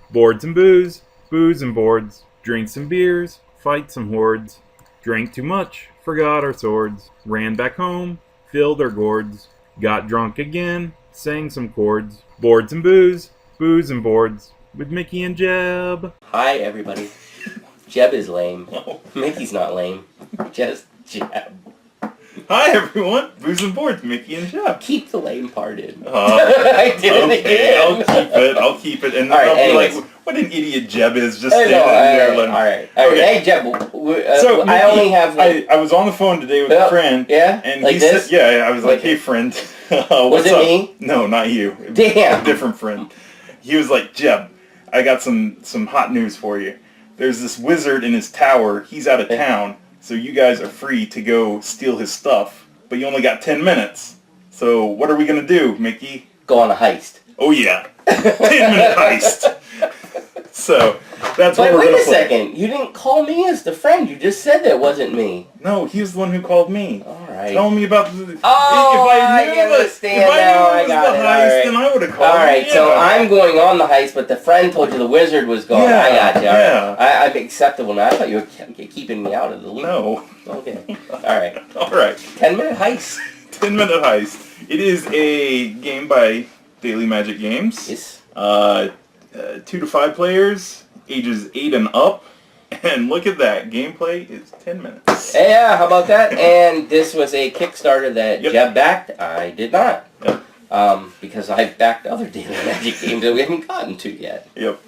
Boards and booze, booze and boards, drinks and beers, fight some hordes. Drank too much, forgot our swords, ran back home, filled our gourds, got drunk again, sang some chords. Boards and booze and boards, with Mickey and Jeb. Hi, everybody. Jeb is lame. Oh. Mickey's not lame. Just Jeb. Hi everyone, Booze and Boards, Mickey and Jeb. Keep the lame part in. I did it again. I'll keep it, and All right, I'll be anyways. like, what an idiot Jeb is, just standing there. All right. Okay. Hey, Jeb, So I only have... I was on the phone today with a friend. Yeah? And Like he this? said, yeah, I was like, hey friend. Was what's it up? me? No, not you. Damn. A different friend. He was like, Jeb, I got some hot news for you. There's this wizard in his tower. He's out of town, so you guys are free to go steal his stuff. But you only got 10 minutes. So what are we going to do, Mickey? Go on a heist. Oh yeah. 10-minute heist. So that's what we're going to play. Wait a second. You didn't call me as the friend. You just said that wasn't me. No, he was the one who called me. Alright. Tell me about the... Oh, I understand now. I got it. Heist, then I would have called Alright, you. so I'm going on the heist, but the friend told you the wizard was going. Yeah, I got you. yeah. I'm acceptable now. I thought you were keeping me out of the loop. No. Okay. Alright. Alright. 10-minute heist. 10-minute heist. It is a game by Daily Magic Games. Yes. 2 to 5 players, ages 8 and up. And look at that. Gameplay is 10 minutes. Yeah, how about that? And this was a Kickstarter that Yep. Jeb backed. I did not. Yep. Because I've backed other Daily Magic games that we haven't gotten to yet. Yep.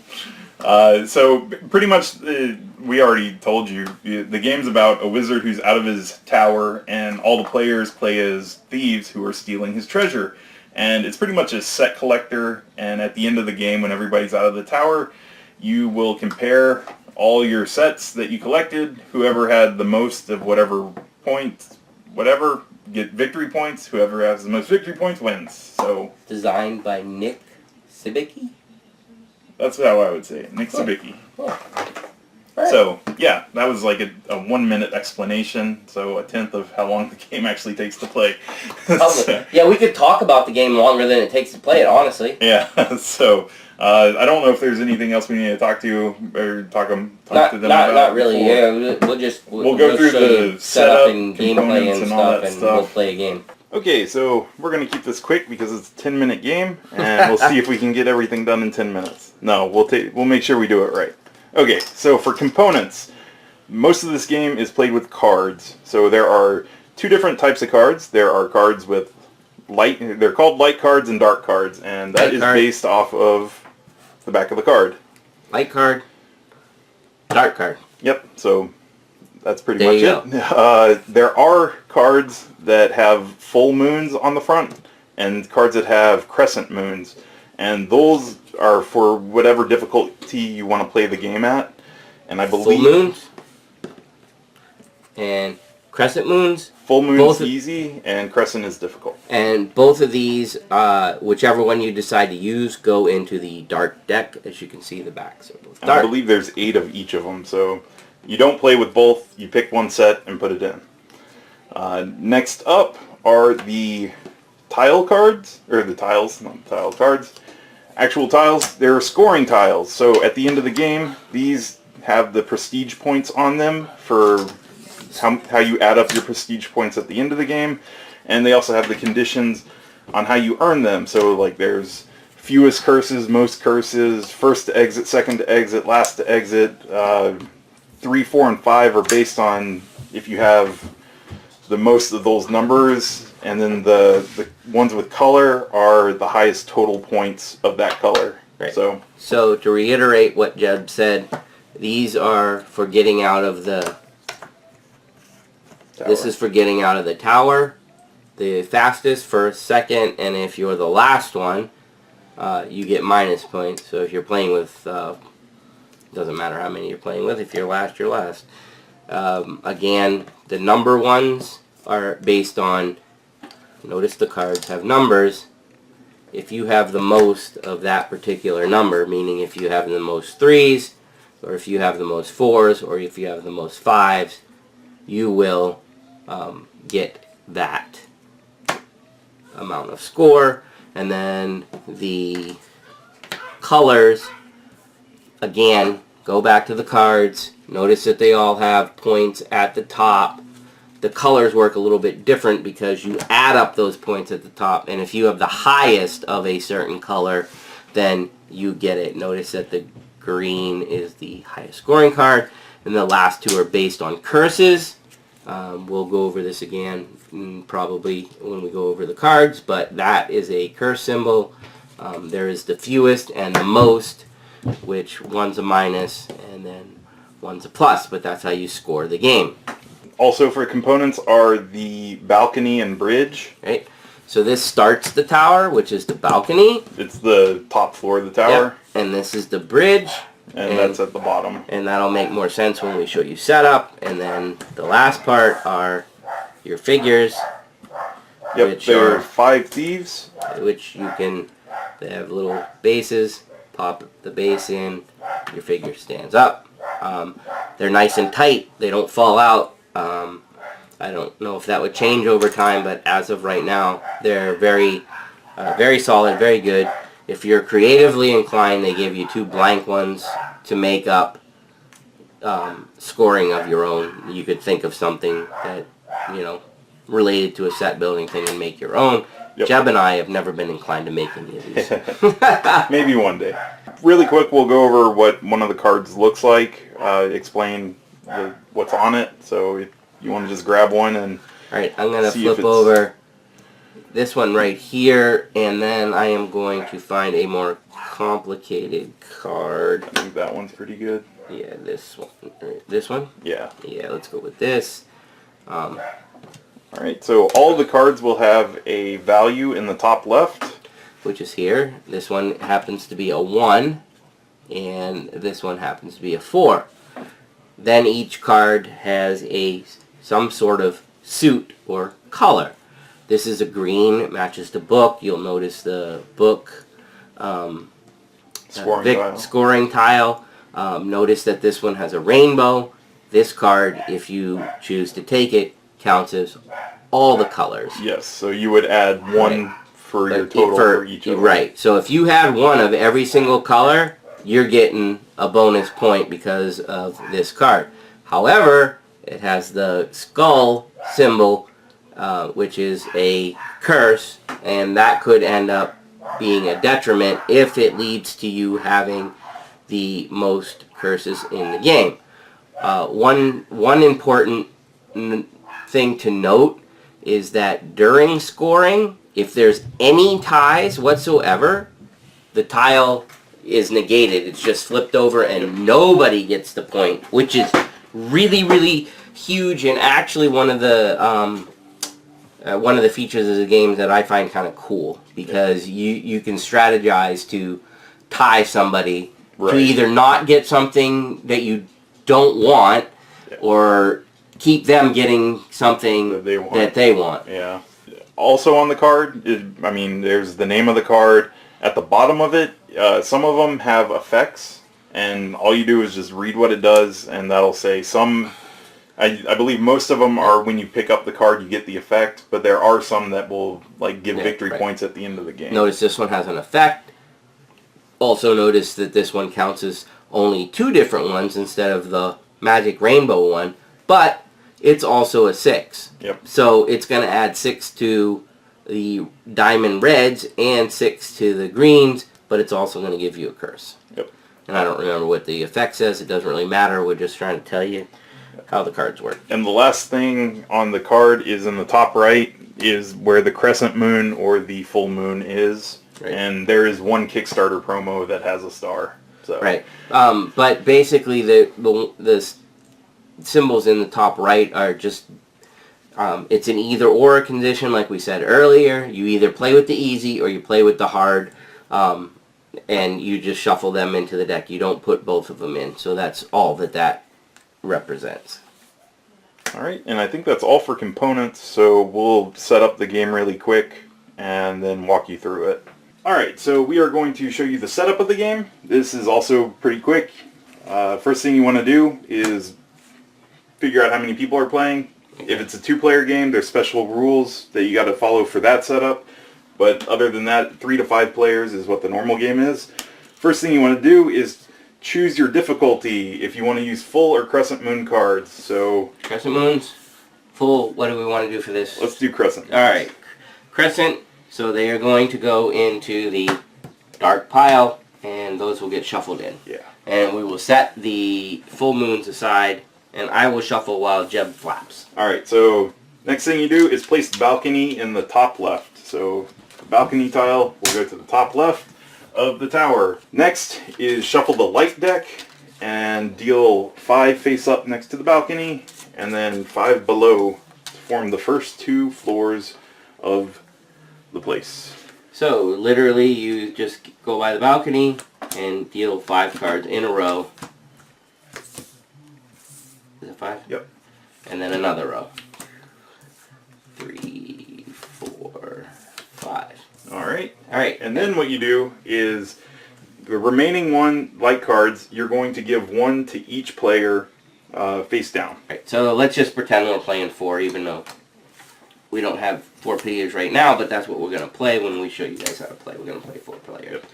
So pretty much we already told you the game's about a wizard who's out of his tower and all the players play as thieves who are stealing his treasure. And it's pretty much a set collector, and at the end of the game when everybody's out of the tower, you will compare all your sets that you collected. Whoever had the most of whatever points, whatever, get victory points. Whoever has the most victory points wins. So Designed by Nick Sibicki? that's how I would say it. Nick Sibicki. Cool. Right. So, yeah, that was like a 1-minute explanation, so a tenth of how long the game actually takes to play. So, Yeah, we could talk about the game longer than it takes to play it, honestly. yeah, so I don't know if there's anything else we need to talk to or talk to them about. Not really, before. yeah. We'll go through show the you setup and gameplay and all stuff, that and stuff. we'll play a game. Okay, so we're going to keep this quick because it's a 10-minute game, and we'll see if we can get everything done in 10 minutes. No, we'll make sure we do it right. Okay, so for components, most of this game is played with cards. So there are 2 different types of cards. There are cards with they're called light cards and dark cards, and that is based off of the back of the card. Light card, dark card. Yep, so that's pretty There much you it. There are cards that have full moons on the front and cards that have crescent moons, and those are for whatever difficulty you want to play the game at. And I believe Full moons and crescent moons. full moon's easy and crescent is difficult. And both of these, whichever one you decide to use, go into the dark deck, as you can see the back. So both And I believe there's 8 of each of them, so you don't play with both. You pick one set and put it in. Next up are the tile cards, or the tiles, not tile cards. Actual tiles, they're scoring tiles. So at the end of the game, these have the prestige points on them for how you add up your prestige points at the end of the game. And they also have the conditions on how you earn them. So like there's fewest curses, most curses, first to exit, second to exit, last to exit. 3, 4, and 5 are based on if you have the most of those numbers, and then the ones with color are the highest total points of that color. Right. So to reiterate what Jeb said, these are for getting out of the... This is for getting out of the tower, the fastest, first, second, and if you're the last one, you get minus points. So if you're playing with... doesn't matter how many you're playing with. If you're last, you're last. Again, the number ones are based on, notice the cards have numbers. If you have the most of that particular number, meaning if you have the most 3s, or if you have the most 4s, or if you have the most 5s, you will get that amount of score. And then the colors again, go back to the cards. Notice that they all have points at the top. The colors work a little bit different because you add up those points at the top, and if you have the highest of a certain color, then you get it. Notice that the green is the highest scoring card, and the last two are based on curses. We'll go over this again probably when we go over the cards, but that is a curse symbol. There is the fewest and the most, which one's a minus and then one's a plus, but that's how you score the game. Also for components are the balcony and bridge. Right? So this starts the tower, which is the balcony. It's the top floor of the tower. Yep. And this is the bridge. And that's at the bottom. And that'll make more sense when we show you setup. And then the last part are your figures. Yep, there are 5 thieves. Which you can, they have little bases. Pop the base in, your figure stands up. They're nice and tight. They don't fall out. I don't know if that would change over time, but as of right now, they're very solid, very good. If you're creatively inclined, they give you 2 blank ones to make up scoring of your own. You could think of something that, you know, related to a set building thing and make your own. Yep. Jeb and I have never been inclined to make any of these. Maybe one day. Really quick, we'll go over what one of the cards looks like, explain what's on it. So if you want to just grab one and Alright, I'm going to flip over this one right here, and then I am going to find a more complicated card. I think that one's pretty good. Yeah, this one. This one? Yeah. Yeah, let's go with this. Alright, so all the cards will have a value in the top left. Which is here. This one happens to be a 1, and this one happens to be a 4. Then each card has some sort of suit or color. This is a green, it matches the book. You'll notice the book scoring tile. Notice that this one has a rainbow. This card, if you choose to take it, counts as all the colors. Yes, so you would add 1 for your total for each of them. Right, so if you had 1 of every single color, you're getting a bonus point because of this card. However, it has the skull symbol, which is a curse, and that could end up being a detriment if it leads to you having the most curses in the game. One important thing to note is that during scoring, if there's any ties whatsoever, the tile is negated. It's just flipped over and nobody gets the point, which is really, really huge, and actually one of the features of the game that I find kind of cool, because you can strategize to tie somebody to either not get something that you don't want or keep them getting something that they want. Yeah. Also on the card, there's the name of the card. At the bottom of it, some of them have effects, and all you do is just read what it does, and that'll say some. I believe most of them are when you pick up the card, you get the effect, but there are some that will give victory points at the end of the game. Notice this one has an effect. Also notice that this one counts as only 2 different ones instead of the magic rainbow one, but it's also a 6. Yep. So it's going to add 6 to the diamond reds and 6 to the greens, but it's also going to give you a curse. Yep. And I don't remember what the effect says. It doesn't really matter. We're just trying to tell you how the cards work. And the last thing on the card is in the top right is where the crescent moon or the full moon is. Right. And there is one Kickstarter promo that has a star. So. Right. But basically the symbols in the top right are just, it's an either or condition, like we said earlier. You either play with the easy or you play with the hard, and you just shuffle them into the deck. You don't put both of them in. So that's all that represents. Alright, and I think that's all for components, so we'll set up the game really quick and then walk you through it. Alright, so we are going to show you the setup of the game. This is also pretty quick. First thing you want to do is figure out how many people are playing. If it's a 2-player game, there's special rules that you got to follow for that setup. But other than that, 3 to 5 players is what the normal game is. First thing you want to do is choose your difficulty if you want to use full or crescent moon cards. So Crescent moons, full. What do we want to do for this? let's do crescent. All right, crescent. So they are going to go into the dark pile, and those will get shuffled in. Yeah. And we will set the full moons aside, and I will shuffle while Jeb flaps. All right. So next thing you do is place the balcony in the top left. So the balcony tile will go to the top left of the tower. Next is shuffle the light deck and deal 5 face up next to the balcony, and then 5 below to form the first 2 floors of the place. So literally, you just go by the balcony and deal 5 cards in a row. Is it 5? Yep. And then another row. 3, 4, 5. All right. All right. And then what you do is the remaining 1 light cards, you're going to give 1 to each player face down. Right, so let's just pretend we're playing 4, even though we don't have 4 players right now, but that's what we're going to play when we show you guys how to play. We're going to play 4 players. Yep.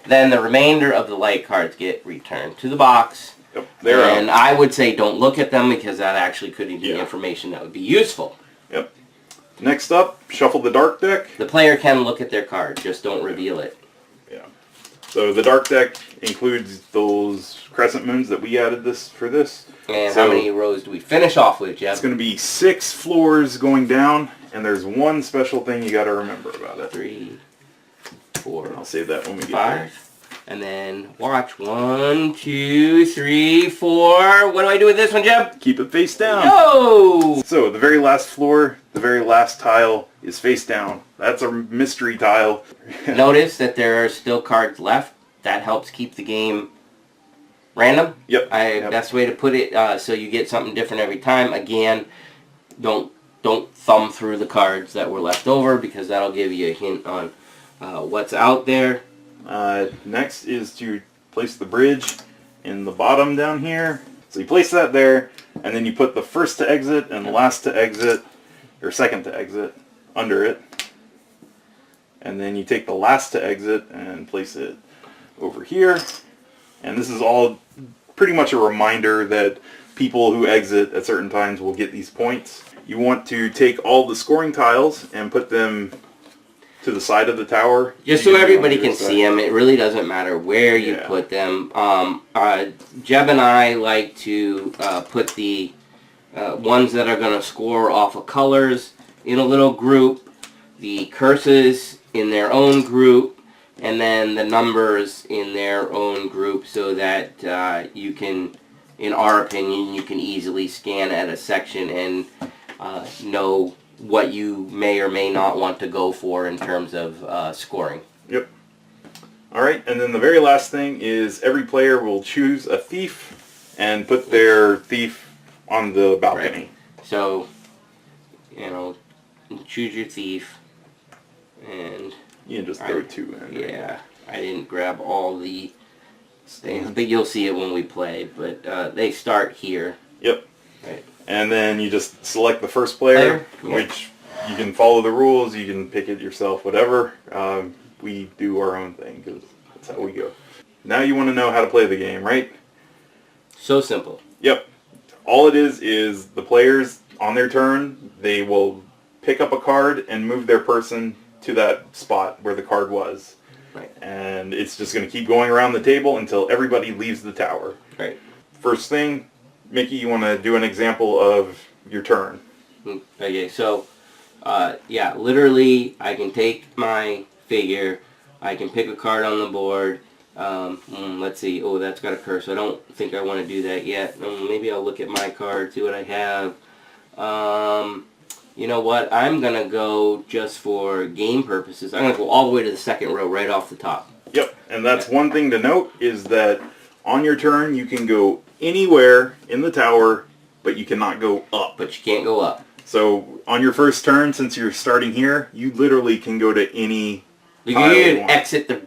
Then the remainder of the light cards get returned to the box. Yep. They're and out. I would say don't look at them, because that actually could be Yeah. information that would be useful. Yep. Next up, shuffle the dark deck. The player can look at their card, just don't reveal it. Yeah. So the dark deck includes those crescent moons that we added for this. And So how many rows do we finish off with, Jeff? it's going to be 6 floors going down, and there's one special thing you got to remember about it. 3, 4, I'll save that when we get there. 5. And then watch. 1, 2, 3, 4. What do I do with this one, Jeb? Keep it face down. No! So the very last floor, the very last tile is face down. That's a mystery tile. Notice that there are still cards left. That helps keep the game random. Yep. Best way to put it, so you get something different every time. Again, don't thumb through the cards that were left over, because that'll give you a hint on what's out there. Next is to place the bridge in the bottom down here. So you place that there, and then you put the first to exit and last to exit, or second to exit, under it. And then you take the last to exit and place it over here. And this is all pretty much a reminder that people who exit at certain times will get these points. You want to take all the scoring tiles and put them to the side of the tower. Just so everybody can see them. It really doesn't matter where you Yeah. put them. Jeb and I like to put the ones that are going to score off of colors in a little group, the curses in their own group, and then the numbers in their own group, so that you can, in our opinion, you can easily scan at a section and know what you may or may not want to go for in terms of scoring. Yep. Alright, and then the very last thing is every player will choose a thief and put their thief on the balcony. Right. So, choose your thief, and You can just throw 2 in. right? yeah, I didn't grab all the things, but you'll see it when we play, but they start here. Yep. Right. And then you just select the first player, Yeah. which you can follow the rules, you can pick it yourself, whatever. We do our own thing, because that's how we go. Now you want to know how to play the game, right? So simple. Yep. All it is the players, on their turn, they will pick up a card and move their person to that spot where the card was. Right. And it's just going to keep going around the table until everybody leaves the tower. Right. First thing, Mickey, you want to do an example of your turn. Okay, so, yeah, literally, I can take my figure, I can pick a card on the board. Let's see. Oh, that's got a curse. I don't think I want to do that yet. Maybe I'll look at my card, see what I have. You know what? I'm going to go, just for game purposes, I'm going to go all the way to the second row right off the top. Yep, and that's one thing to note, is that on your turn you can go anywhere in the tower, but you cannot go up. But you can't go up. So on your first turn, since you're starting here, you literally can go to any You tile you could want. exit the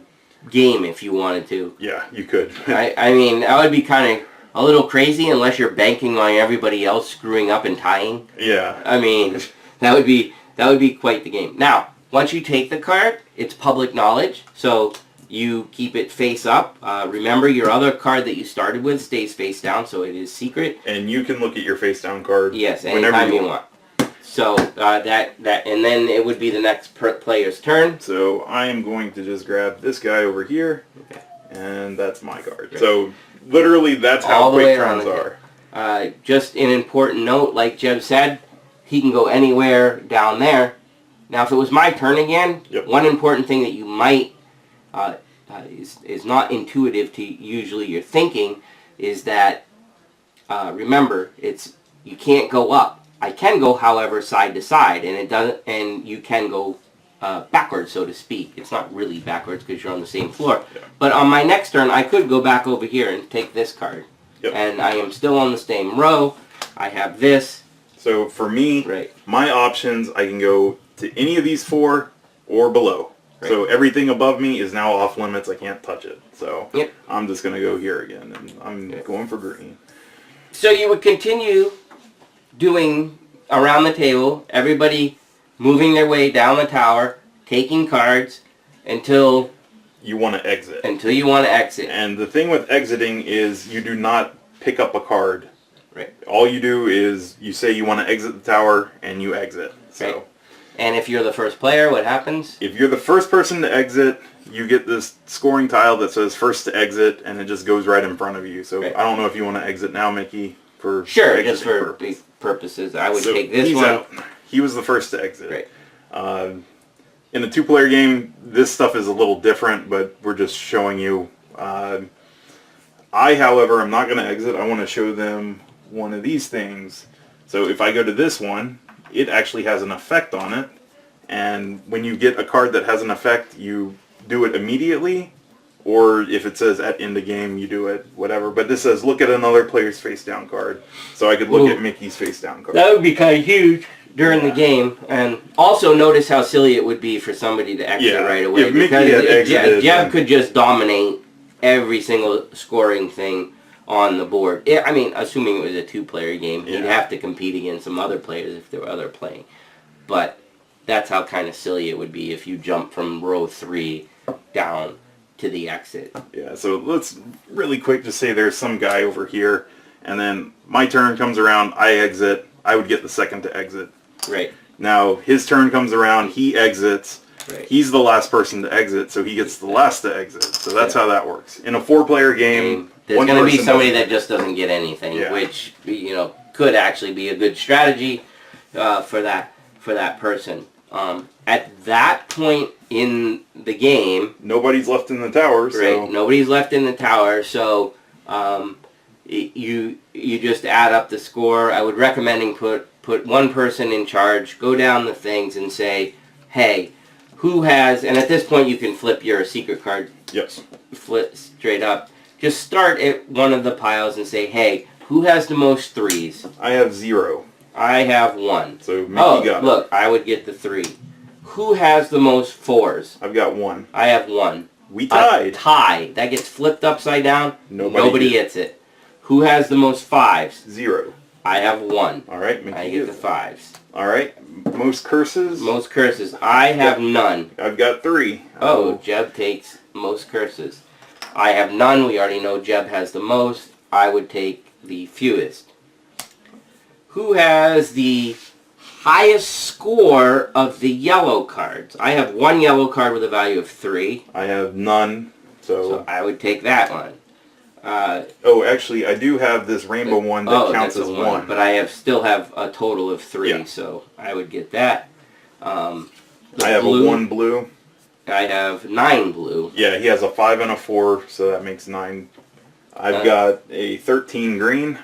game if you wanted to. Yeah, you could. I mean, that would be kind of a little crazy, unless you're banking on everybody else screwing up and tying. Yeah. I mean, that would be quite the game. Now, once you take the card, it's public knowledge, so you keep it face up. Remember, your other card that you started with stays face down, so it is secret. And you can look at your face down card. Yes, whenever anytime you want. So and then it would be the next player's turn. So I am going to just grab this guy over here, Okay. and that's my card. Right. So literally, that's how quick turns are. Just an important note, like Jeb said, he can go anywhere down there. Now, if it was my turn again, one important thing that you might is not intuitive to usually your thinking is that remember, you can't go up. I can go, however, side to side, and it doesn't, and you can go backwards, so to speak. It's not really backwards because you're on the same floor. Yeah. But on my next turn, I could go back over here and take this card, and I am still on the same row. I have this. So for me, my options, I can go to any of these 4 or below. Right. So everything above me is now off limits. I can't touch it. So I'm just going to go here again, and I'm going for green. So you would continue doing around the table, everybody moving their way down the tower, taking cards until you want to exit. And the thing with exiting is you do not pick up a card. Right. All you do is you say you want to exit the tower and you exit. So. Right. And if you're the first player, what happens? If you're the first person to exit, you get this scoring tile that says first to exit, and it just goes right in front of you. So I don't know if you want to exit now, Mickey. Sure, just for purposes. I would take this he's one. Out. He was the first to exit. Right. In a 2-player game, this stuff is a little different, but we're just showing you. I, however, am not going to exit. I want to show them one of these things. So if I go to this one, it actually has an effect on it. And when you get a card that has an effect, you do it immediately. Or if it says at end of game, you do it, whatever. But this says, look at another player's face down card. So I could look at Mickey's face down card. That would be kind of huge during the game. And also notice how silly it would be for somebody to exit right away. If Mickey had exited, Jeb could just dominate every single scoring thing on the board. I mean, assuming it was a 2-player game, he'd have to compete against some other players if there were other playing. But that's how kind of silly it would be if you jump from row 3 down to the exit. Yeah, so let's really quick just say there's some guy over here, and then my turn comes around, I exit, I would get the second to exit. Right. Now, his turn comes around, he exits, he's the last person to exit, so he gets the last to exit. So that's how that works. In a 4-player game, there's going to be somebody that just doesn't get anything, which, could actually be a good strategy for that person. At that point in the game, nobody's left in the tower. So. Right, nobody's left in the tower. So you just add up the score. I would recommend put one person in charge, go down the things, and say, hey, who has? And at this point, you can flip your secret card. Yes. Flip straight up. Just start at one of the piles and say, hey, who has the most 3s? I have 0. I have 1. So Mickey got it. Look, I would get the 3. Who has the most 4s? I've got 1. I have 1. We tied. A tie. That gets flipped upside down. Nobody gets it. Who has the most 5s? 0. I have 1. All right, Mickey. I get the 5s. All right. Most curses? Most curses. I have none. I've got 3. Oh, Jeb takes most curses. I have none. We already know Jeb has the most. I would take the fewest. Who has the highest score of the yellow cards? I have 1 yellow card with a value of 3. I have none. So I would take that one. Actually, I do have this rainbow one that counts as 1. But I still have a total of 3, so I would get that. I have a 1 blue. I have 9 blue. Yeah, he has a 5 and a 4, so that makes 9. I've got a 13 green.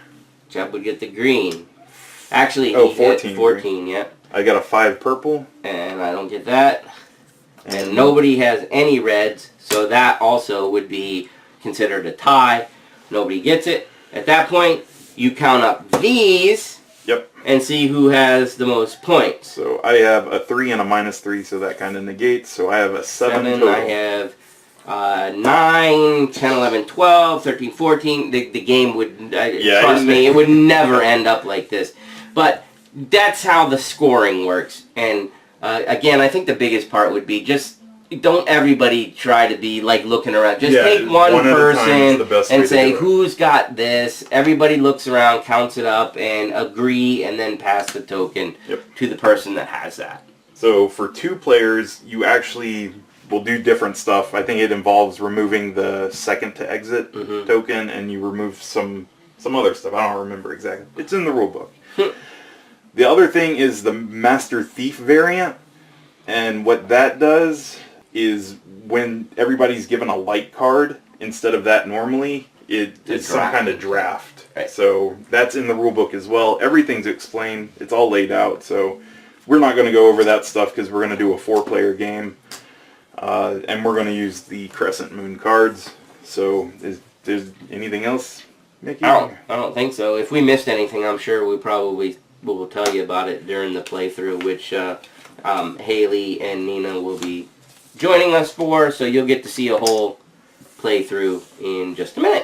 Jeb would get the green. Actually, 14. 14, yeah. I got a 5 purple. And I don't get that. And nobody has any reds, so that also would be considered a tie. Nobody gets it. At that point, you count up these. Yep. And see who has the most points. So I have a 3 and a -3, so that kind of negates. So I have a 7 total. I have 9, 10, 11, 12, 13, 14. The game would, trust me, it would never end up like this. But that's how the scoring works. And again, I think the biggest part would be just don't everybody try to be like looking around. Just Yeah, take one one at a time is the person best way and to say, do it. who's got this? Everybody looks around, counts it up, and agree, and then pass the token to the person that has that. So for 2 players, you actually will do different stuff. I think it involves removing the second to exit token, and you remove some other stuff. I don't remember exactly. It's in the rule book. The other thing is the Master Thief variant, and what that does is when everybody's given a light card, instead of that normally, it's some kind of draft. Right. So that's in the rule book as well. Everything's explained. It's all laid out. So we're not going to go over that stuff because we're going to do a 4-player game. And we're going to use the Crescent Moon cards. So is there anything else, Mickey? I don't think so. If we missed anything, I'm sure we probably will tell you about it during the playthrough, which Haley and Nina will be joining us for, so you'll get to see a whole playthrough in just a minute.